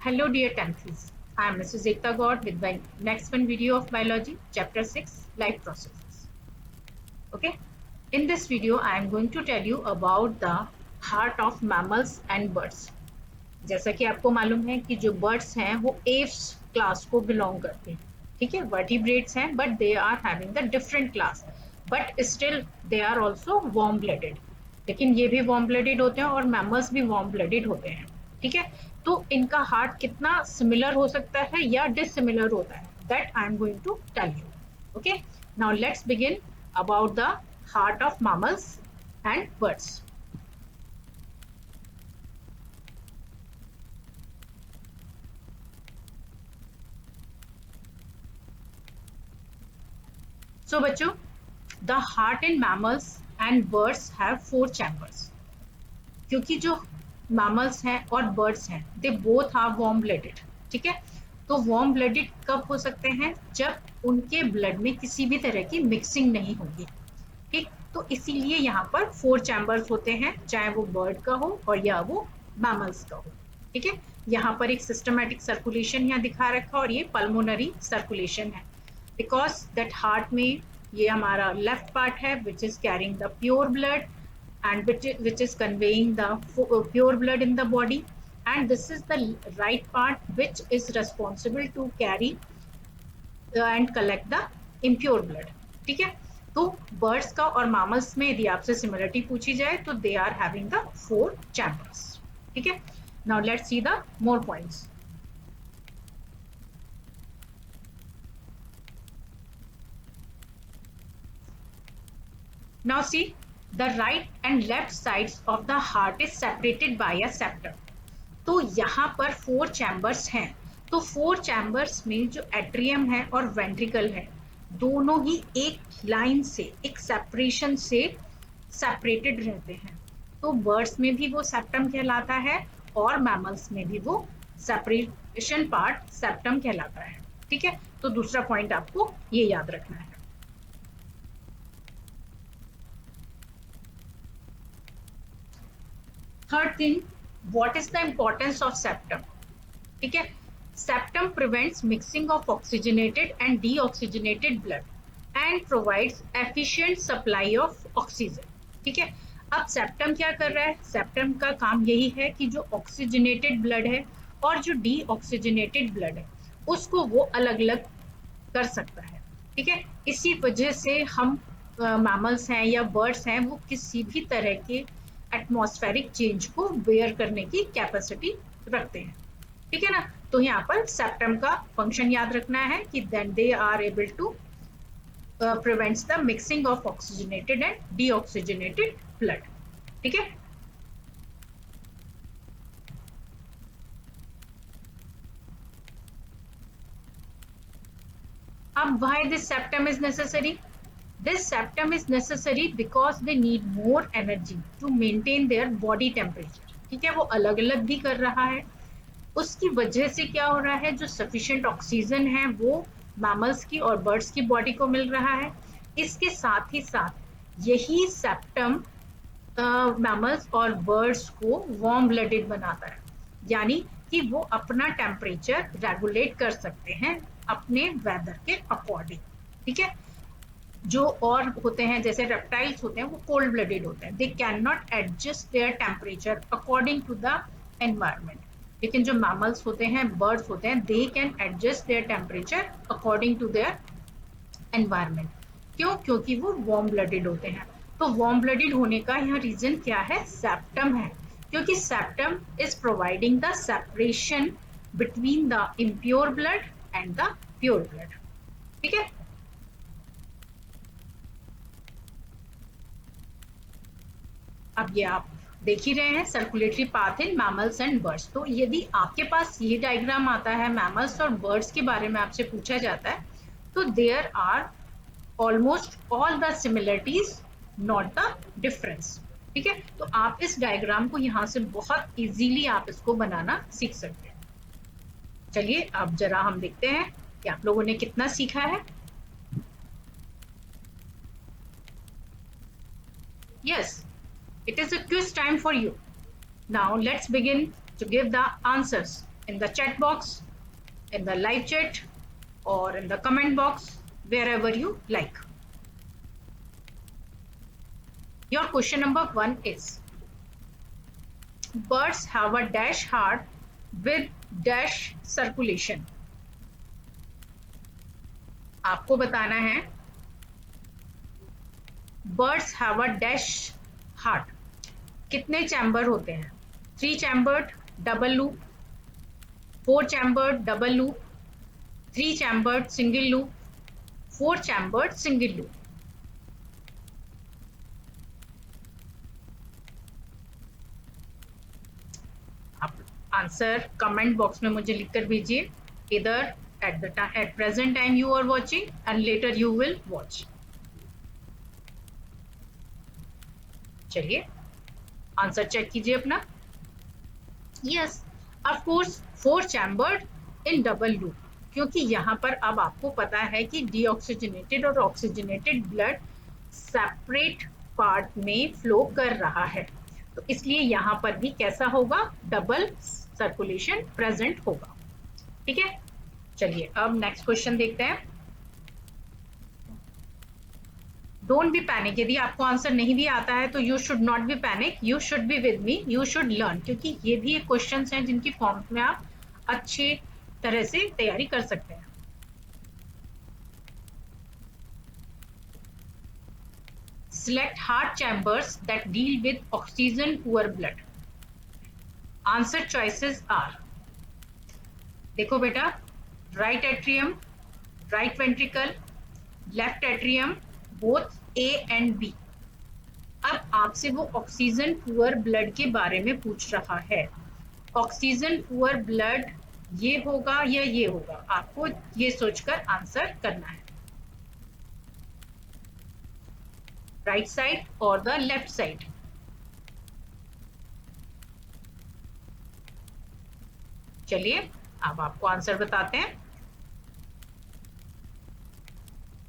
Hello dear 10th. I am Mrs. Ekta God with my next one video of biology, chapter 6, life processes. Okay, in this video I am going to tell you about the heart of mammals and birds. जैसा कि आपको मालूम है कि जो birds हैं वो aves class को belong करते हैं, ठीक है, vertebrates हैं but they are having the different class, but still they are also warm blooded. लेकिन ये भी वार्म ब्लडेड होते हैं और मैमल्स भी वार्म ब्लडेड होते हैं, ठीक है। तो इनका हार्ट कितना सिमिलर हो सकता है या डिसिमिलर होता है, that I am going to tell you. Okay, now let's begin about the heart of mammals and birds. So बच्चों, the heart in mammals and birds have 4 chambers. क्योंकि जो मैमल्स हैं और बर्ड्स हैं they both are warm blooded, ठीक है। तो warm blooded कब हो सकते हैं? जब उनके ब्लड में किसी भी तरह की मिक्सिंग नहीं होगी, ठीक। तो इसीलिए यहाँ पर 4 चैम्बर्स होते हैं, चाहे वो बर्ड का हो और या वो मैमल्स का हो, ठीक है। यहाँ पर एक सिस्टमैटिक सर्कुलेशन यहाँ दिखा रखा और ये पल्मोनरी सर्कुलेशन है, बिकॉज दैट हार्ट में ये हमारा लेफ्ट पार्ट है which is carrying the pure blood and which is conveying the pure blood in the body, and this is the right part which is responsible to carry and collect the impure blood, ठीक है। तो birds का और mammals में यदि आपसे similarity पूछी जाए तो they are having the 4 chambers, ठीक है। Now let's see the more points. Now see, the right and left sides of the heart is separated by a septum. तो यहाँ पर 4 चैम्बर्स हैं। तो 4 चैम्बर्स में जो एट्रियम है और वेंट्रिकल है दोनों ही एक लाइन से, एक सेपरेशन से सेपरेटेड रहते हैं। तो बर्ड्स में भी वो सेप्टम कहलाता है और मैमल्स में भी वो सेपरेशन पार्ट सेप्टम कहलाता है, ठीक है। तो दूसरा पॉइंट आपको ये याद रखना है। Third thing, what is the importance of septum, ठीक है। Septum prevents mixing of oxygenated and deoxygenated blood and provides efficient supply of oxygen, ठीक है। अब सेप्टम क्या कर रहा है? सेप्टम का काम यही है कि जो ऑक्सीजनेटेड ब्लड है और जो डीऑक्सीजनेटेड ब्लड है उसको वो अलग अलग कर सकता है, ठीक है। इसी वजह से हम मैमल्स हैं या बर्ड्स हैं वो किसी भी तरह के एटमॉस्फेरिक चेंज को बेयर करने की कैपेसिटी रखते हैं, ठीक है ना। तो यहाँ पर सेप्टम का फंक्शन याद रखना है कि then they are able to prevents the mixing of oxygenated and deoxygenated blood, ठीक है। अब why this septum is necessary? This septum is necessary because they need more energy to maintain their body temperature, ठीक है। वो अलग अलग भी कर रहा है, उसकी वजह से क्या हो रहा है, जो सफिशिएंट ऑक्सीजन है वो मैमल्स की और बर्ड्स की बॉडी को मिल रहा है। इसके साथ ही साथ यही सेप्टम मैमल्स और बर्ड्स को वार्म ब्लडेड बनाता है, यानी कि वो अपना टेम्परेचर रेगुलेट कर सकते हैं अपने वेदर के अकॉर्डिंग, ठीक है। जो और होते हैं जैसे रेप्टाइल्स होते हैं वो कोल्ड ब्लडेड होते हैं, they can not adjust their temperature according to the environment. लेकिन जो मैमल्स होते हैं, बर्ड्स होते हैं, they can adjust their temperature according to their environment. क्यों? क्योंकि वो वार्म ब्लडेड होते हैं। तो वार्म ब्लडेड होने का यहाँ रीजन क्या है? सेप्टम है, क्योंकि septum is providing the separation between the impure blood and the pure blood, ठीक है। अब ये आप देख ही रहे हैं circulatory path in mammals and birds. तो यदि आपके पास ये डायग्राम आता है, मैमल्स और बर्ड्स के बारे में आपसे पूछा जाता है, तो there are almost all the similarities not the difference, ठीक है। तो आप इस डायग्राम को यहाँ से बहुत इजीली आप इसको बनाना सीख सकते हैं। चलिए अब जरा हम देखते हैं कि आप लोगों ने कितना सीखा है। Yes, it is a quiz time for you. Now let's begin to give the answers. in the chat box, in the live chat, or in the comment box, wherever you like. Your question number 1 is, birds have a dash heart with dash circulation. आपको बताना है birds have a dash heart, कितने chamber होते हैं? 3 chambered double loop, 4 chambered double loop, 3 chambered single loop, 4 chambered single loop. आप answer comment box में मुझे लिखकर भेजिए. इधर at present time you are watching and later you will watch. चलिए आंसर चेक कीजिए अपना. Yes, of course 4 chambered in double loop, क्योंकि यहाँ पर अब आपको पता है कि डीऑक्सीजनेटेड और ऑक्सीजनेटेड ब्लड सेपरेट पार्ट में फ्लो कर रहा है, तो इसलिए यहाँ पर भी कैसा होगा? डबल सर्कुलेशन प्रेजेंट होगा. ठीक है, चलिए अब नेक्स्ट क्वेश्चन देखते हैं. Don't be panic. यदि आपको आंसर नहीं भी आता है तो you should not be panic, you should be with me, you should learn, क्योंकि ये भी एक क्वेश्चंस हैं जिनकी फॉर्म्स में आप अच्छे तरह से तैयारी कर सकते हैं. Select heart chambers that deal with oxygen poor blood. Answer choices are, देखो बेटा, right atrium, right ventricle, left atrium, both A and B. अब आपसे वो ऑक्सीजन पुअर ब्लड के बारे में पूछ रहा है. ऑक्सीजन पुअर ब्लड ये होगा या ये होगा, आपको ये सोचकर आंसर करना है. राइट साइड और द लेफ्ट साइड. चलिए अब आपको आंसर बताते हैं.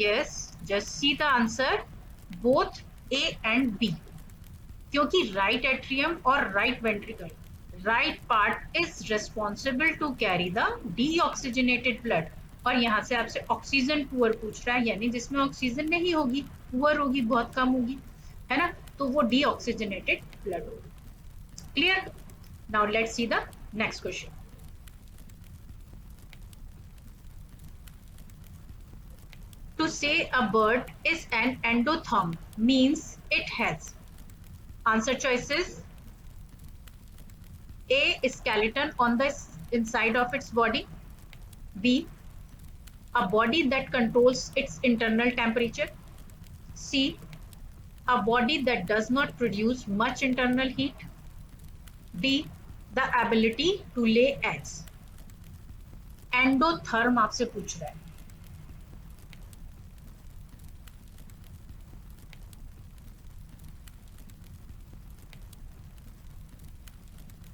Yes, just see the answer, both A and B, क्योंकि राइट एट्रियम और right ventricle, right part is responsible to carry the deoxygenated blood, और यहाँ से आपसे ऑक्सीजन पुअर पूछ रहा है, यानी जिसमें ऑक्सीजन नहीं होगी, पुअर होगी, बहुत कम होगी, है ना, तो वो डीऑक्सीजनेटेड ब्लड होगी. Clear? Now let's see the next question. To say a bird is an endotherm means it has. Answer choices: A, skeleton on the inside of its body, B, a body that controls its internal temperature, C, a body that does not produce much internal heat, D, the ability to lay eggs. Endotherm आपसे पूछ रहा है.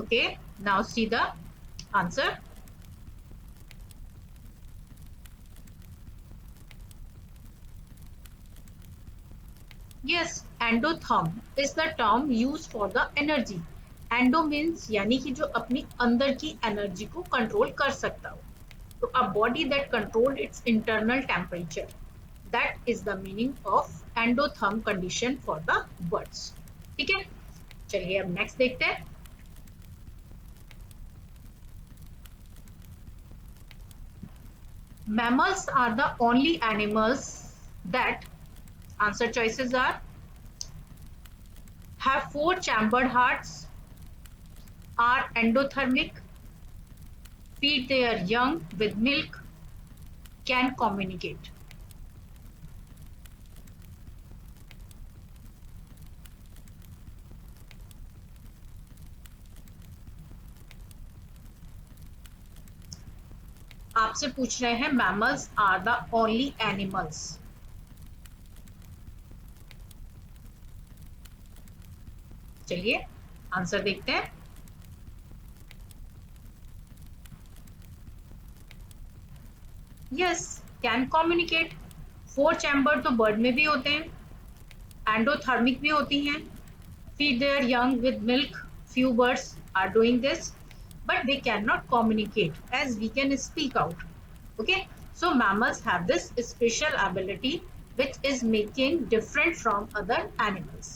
Okay, now see the answer. Yes, endotherm is the term used for the energy. Endo means यानी कि जो अपनी अंदर की एनर्जी को कंट्रोल कर सकता हो. तो a body that control its internal temperature, that is the meaning of endotherm condition for the birds. ठीक है, चलिए अब नेक्स्ट देखते हैं. Mammals are the only animals that, answer choices are, have 4 chambered hearts, are endothermic, feed their young with milk, can communicate. आपसे पूछ रहे हैं mammals are the only animals. चलिए आंसर देखते हैं. Yes, can communicate. 4 चैम्बर तो bird में भी होते हैं, एंडोथर्मिक भी होती हैं, feed their young with milk, few birds are doing this, but they cannot communicate as we can speak out. Okay, so mammals have this special ability which is making different from other animals.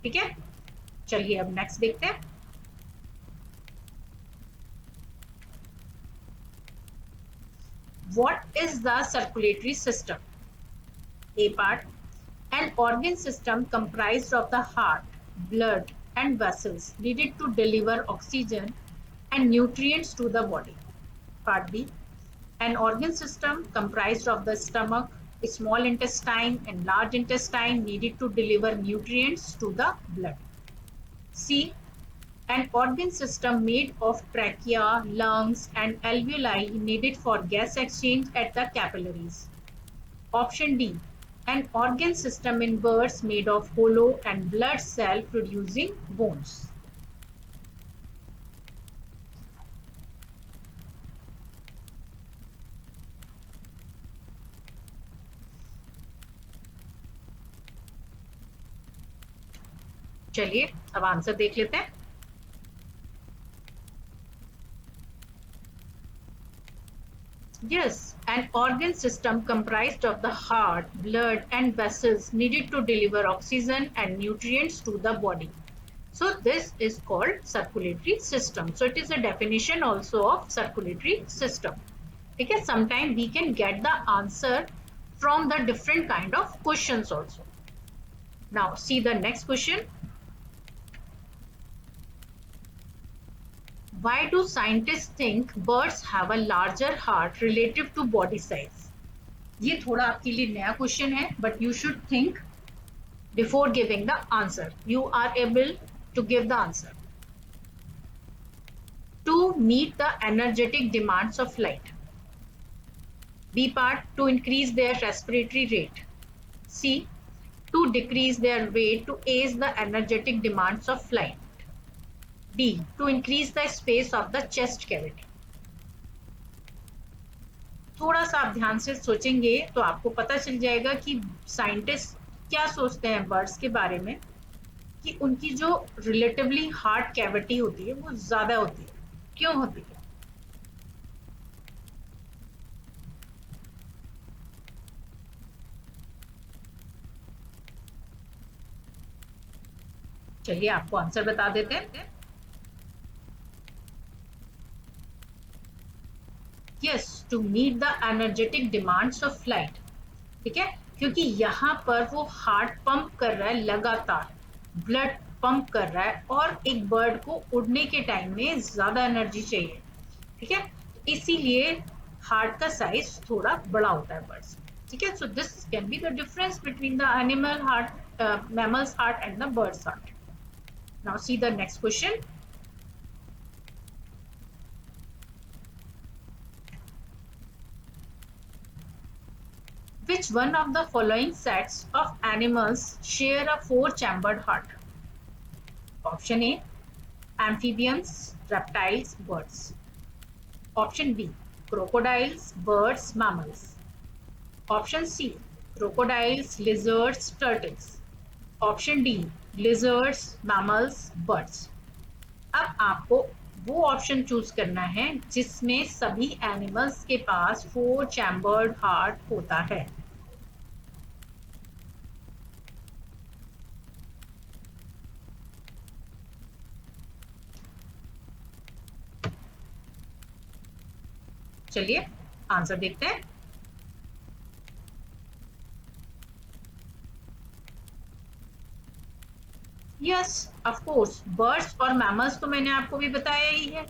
ठीक है, चलिए अब next देखते हैं. What is the circulatory system? A part, an organ system comprised of the heart, blood, and vessels needed to deliver oxygen and nutrients to the body. Part B, an organ system comprised of the stomach, small intestine, and large intestine needed to deliver nutrients to the blood. C, an organ system made of trachea, lungs, and alveoli needed for gas exchange at the capillaries. Option D, an organ system in birds made of hollow and blood cell producing bones. चलिए अब answer देख लेते हैं. Yes, an organ system comprised of the heart, blood, and vessels needed to deliver oxygen and nutrients to the body. So this is called circulatory system. So it is a definition also of circulatory system. Okay, sometimes we can get the answer from the different kind of questions also. Now see the next question. Why do scientists think birds have a larger heart relative to body size? ये थोड़ा आपके लिए नया question है, but you should think before giving the answer. You are able to give the answer. To meet the energetic demands of light. B part, to increase their respiratory rate. C, to decrease their weight to aid the energetic demands of flight. D, to increase the space of the chest cavity. थोड़ा सा आप ध्यान से सोचेंगे तो आपको पता चल जाएगा कि साइंटिस्ट क्या सोचते हैं बर्ड्स के बारे में, कि उनकी जो रिलेटिवली हार्ट कैविटी होती है वो ज्यादा होती है. क्यों होती है? चलिए आपको आंसर बता देते हैं. Yes, to meet the energetic demands of flight. ठीक है, क्योंकि यहाँ पर वो हार्ट पंप कर रहा है, लगातार ब्लड पंप कर रहा है, और एक बर्ड को उड़ने के टाइम में ज्यादा एनर्जी चाहिए. ठीक है, इसीलिए हार्ट का साइज थोड़ा बड़ा होता है बर्ड्स. ठीक है, so this can be the difference between the animal heart, mammals heart and the birds heart. Now see the next question. Which one of the following sets of animals share a four-chambered heart? Option A, amphibians, reptiles, birds. Option B, crocodiles, birds, mammals. Option C, crocodiles, lizards, turtles. Option D, lizards, mammals, birds. अब आपको वो option choose करना है जिसमें सभी animals के पास four chambered heart होता है. चलिए आंसर देखते हैं. यस, ऑफ कोर्स बर्ड्स और मैमल्स तो मैंने आपको भी बताया ही है.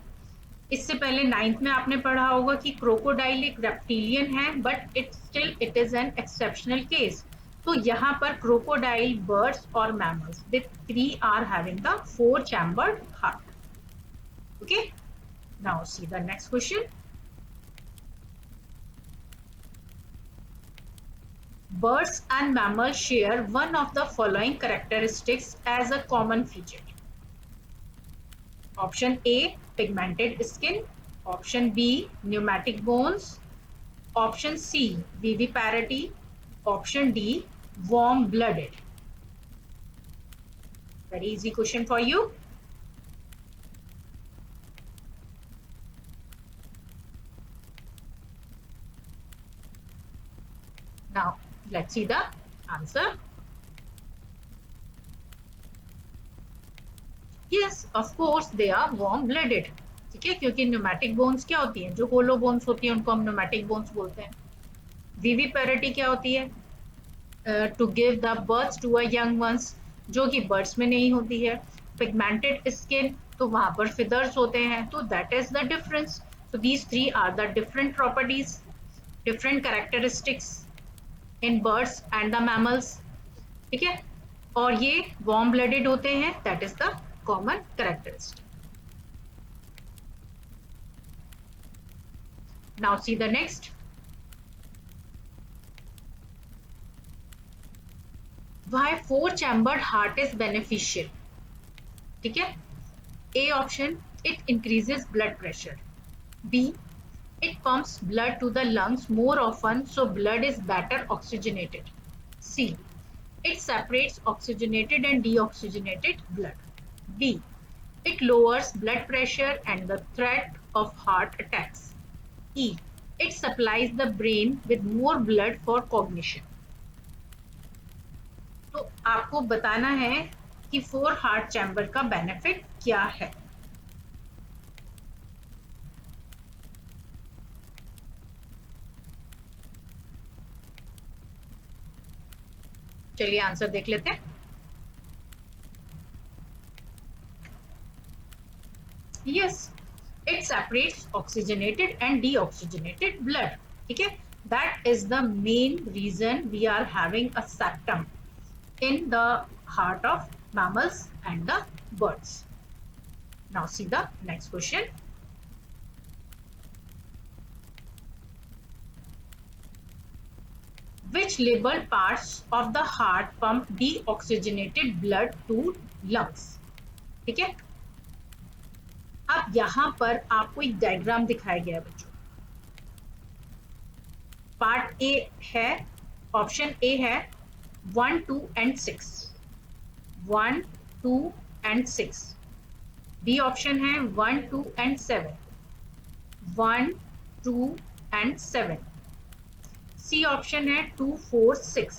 इससे पहले 9th में आपने पढ़ा होगा कि क्रोकोडाइल एक रेप्टिलियन है, but it is an exceptional case. तो यहाँ पर क्रोकोडाइल, बर्ड्स और mammals, they three are having the four chambered heart. Okay, now see the next question. Birds and mammals share one of the following characteristics as a common feature. Option A, pigmented skin. Option B, pneumatic bones. Option C, viviparity. Option D, warm-blooded. Very easy question for you. Let's see the answer. Yes, of course they are warm blooded. ठीक है, क्योंकि pneumatic bones क्या होती हैं, जो होलो bones होती हैं उनको हम न्यूमैटिक बोन्स बोलते हैं. विविपेरिटी क्या होती है, to give the birth to a young ones, जो कि बर्ड्स में नहीं होती है. पिगमेंटेड स्किन, तो वहां पर फिदर्स होते हैं, तो that is the difference. So these three are the different properties, different characteristics in birds and the mammals. ठीक है, और ये warm blooded होते हैं, that is the common characteristic. Now see the next. Why four chambered heart is beneficial? ठीक है, A option, it increases blood pressure. B, it pumps blood to the lungs more often, so blood is better oxygenated. C, it separates oxygenated and deoxygenated blood. D, it lowers blood pressure and the threat of heart attacks. E, it supplies the brain with more blood for cognition. तो आपको बताना है कि 4 heart chamber का benefit क्या है. चलिए answer देख लेते हैं. Yes, it separates oxygenated and deoxygenated blood. ठीक है, that is the main reason we are having a septum in the heart of mammals and the birds. Now see the next question. Which labeled parts of the heart pump deoxygenated blood to lungs? ठीक है, अब यहां पर आपको एक diagram दिखाया गया है बच्चों. पार्ट ए है, ऑप्शन ए है 1, 2 and 6. 1, 2 and 6. बी ऑप्शन है 1, 2 and 7. 1, 2 and 7. सी ऑप्शन है 2, 4, 6.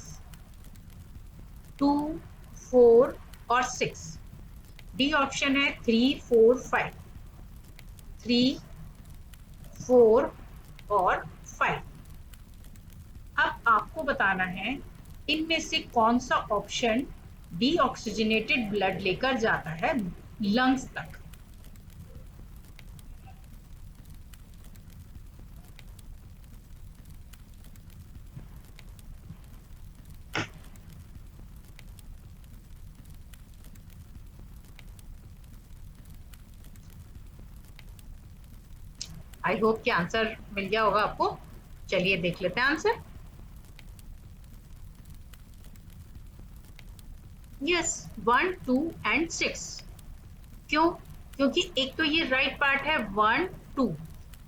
2, 4 और 6. डी ऑप्शन है 3, 4, 5. 3, 4 और 5. अब आपको बताना है इनमें से कौन सा ऑप्शन डीऑक्सीजनेटेड ब्लड लेकर जाता है लंग्स तक. आई होप कि आंसर मिल गया होगा आपको. चलिए देख लेते हैं आंसर. Yes, 1, 2 and 6. क्यों? क्योंकि एक तो ये राइट पार्ट है 1, 2.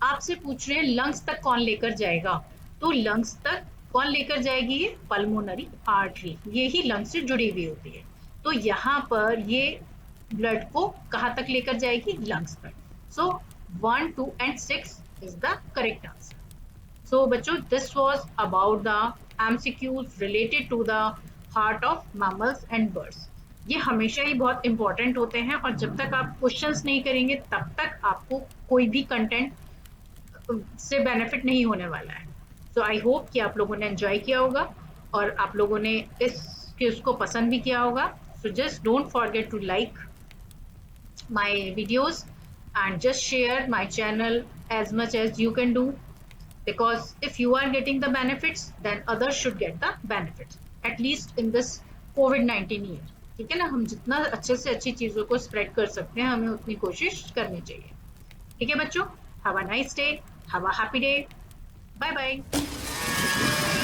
आपसे पूछ रहे हैं लंग्स तक कौन लेकर जाएगा, तो लंग्स तक कौन लेकर जाएगी, ये पल्मोनरी आर्टरी, ये ही लंग्स से जुड़ी हुई होती है. तो यहाँ पर ये ब्लड को कहाँ तक लेकर जाएगी, लंग्स तक. सो 1, 2 and 6 is the correct answer. So बच्चों, this was about the MCQs related to the heart of mammals and birds. ये हमेशा ही बहुत इंपॉर्टेंट होते हैं और जब तक आप क्वेश्चंस नहीं करेंगे तब तक आपको कोई भी कंटेंट से बेनिफिट नहीं होने वाला है. सो आई होप कि आप लोगों ने एंजॉय किया होगा और आप लोगों ने इस क्विज को पसंद भी किया होगा. So just don't forget to like my videos and just share my channel as much as you can do, because if you are getting the benefits then others should get the benefits, at least in this COVID-19 year. ठीक है ना, हम जितना अच्छे से अच्छी चीजों को स्प्रेड कर सकते हैं हमें उतनी कोशिश करनी चाहिए. ठीक है बच्चों, have a nice day, have a happy day, bye bye.